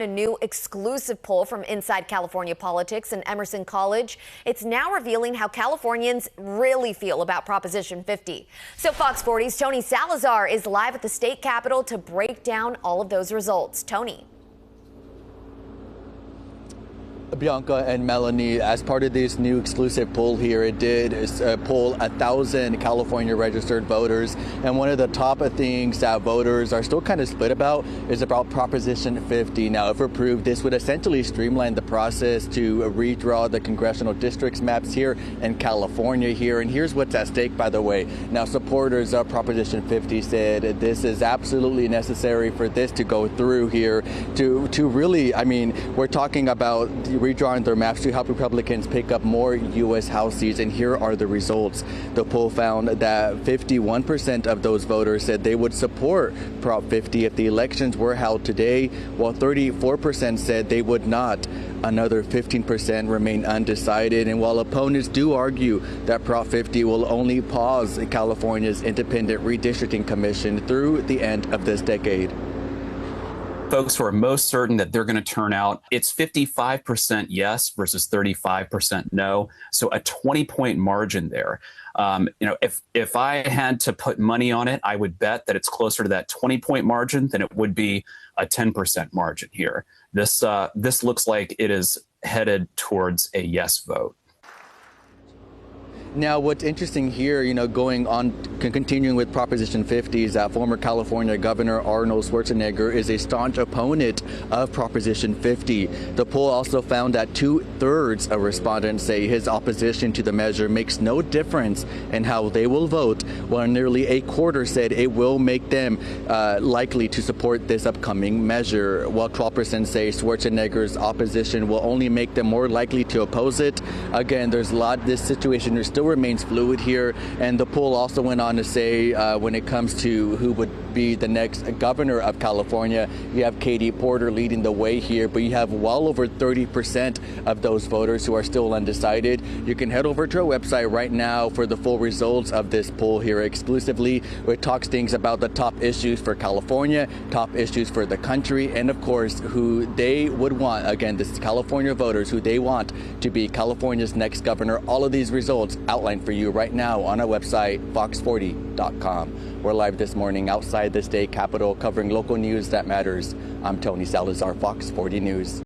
A new exclusive poll from Inside California Politics and Emerson College. It's now revealing how Californians really feel about Proposition 50. So Fox 40's Tony Salazar is live at the state capitol to break down all of those results. Tony. Bianca and Melanie, as part of this new exclusive poll here, it did poll 1,000 California registered voters. And one of the top things that voters are still kind of split about is about Proposition 50. Now, if approved, this would essentially streamline the process to redraw the congressional districts maps here in California here. And here's what's at stake, by the way. Now, supporters of Proposition 50 said this is absolutely necessary for this to go through here to really, I mean, we're talking about redrawing their maps to help Republicans pick up more U.S. House seats. And here are the results. The poll found that 51% of those voters said they would support Prop 50 if the elections were held today, while 34% said they would not. Another 15% remain undecided. And while opponents do argue that Prop 50 will only pause California's Independent Redistricting Commission through the end of this decade. Folks who are most certain that they're going to turn out, it's 55% yes versus 35% no. So a 20-point margin there. If I had to put money on it, I would bet that it's closer to that 20-point margin than it would be a 10% margin here. This looks like it is headed towards a yes vote. Now, what's interesting here, going on, continuing with Proposition 50, is that former California Governor Arnold Schwarzenegger is a staunch opponent of Proposition 50. The poll also found that 2/3 of respondents say his opposition to the measure makes no difference in how they will vote, while nearly a quarter said it will make them likely to support this upcoming measure, while 12% say Schwarzenegger's opposition will only make them more likely to oppose it. Again, there's a lot, this situation still remains fluid here, and the poll also went on to say when it comes to who would be the next governor of California, you have Katie Porter leading the way here, but you have well over 30% of those voters who are still undecided. You can head over to our website right now for the full results of this poll here exclusively. It talks things about the top issues for California, top issues for the country, and of course who they would want, again, this is California voters, who they want to be California's next governor. All of these results outlined for you right now on our website, fox40.com. We're live this morning outside the state capitol covering local news that matters. I'm Tony Salazar, Fox 40 News.